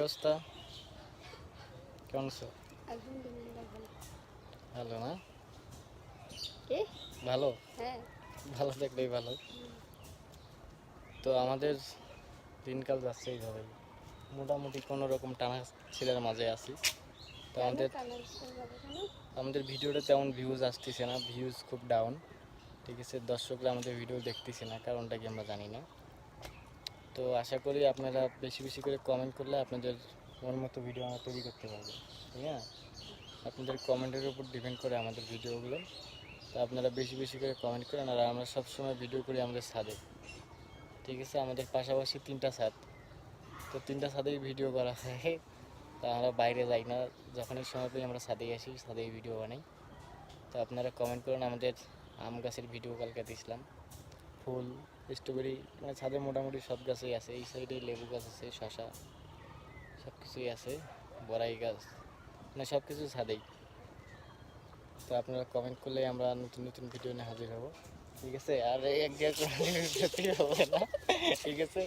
অবস্থা কেমন আছো? আলহামদুলিল্লাহ ভালো। ভালো না? কে? ভালো হ্যাঁ। ভালো থাকলেই ভালো। তো আমাদের দিনকাল যাচ্ছে এইভাবেই, মোটামুটি কোনো রকম টানা ছিলার মাঝে আছি। তো কেন আমাদের কানাডা যাবে কেন? আমাদের ভিডিওটা তেমন ভিউজ আসতেছে না, ভিউজ খুব ডাউন। ঠিক আছে, দর্শকরা আমাদের ভিডিও দেখতেছে না, কারণটা কি আমরা জানি না। তো আশা করি আপনারা বেশি বেশি করে কমেন্ট করলে আপনাদের মন মতো ভিডিও আমরা তৈরি করতে পারবো। ঠিক আছে, আপনাদের কমেন্টের উপর ডিপেন্ড করে আমাদের ভিডিওগুলো। তো আপনারা বেশি বেশি করে কমেন্ট করেন, আর আমরা সবসময় ভিডিও করি আমাদের ছাদে। ঠিক আছে, আমাদের পাশাপাশি 3টা ছাদ, তো 3টা ছাদেই ভিডিও করা হয়। তা আমরা বাইরে যাই না, যখনই সময় পাই আমরা ছাদেই আসি, ছাদেই ভিডিও বানাই। তো আপনারা কমেন্ট করেন। আমাদের আম গাছের ভিডিও কালকে দিয়েছিলাম, ফুল, স্ট্রবেরি, মানে ছাদে মোটামুটি সব গাছই আছে। এই সাইডে লেবু গাছ আছে, শশা, সব কিছুই আছে, বড়াই গাছ, মানে সব কিছু ছাদেই। তো আপনারা কমেন্ট করলে আমরা নতুন নতুন ভিডিও নিয়ে হাজির হব। ঠিক আছে, আর এক জায়গায় হবে না। ঠিক আছে।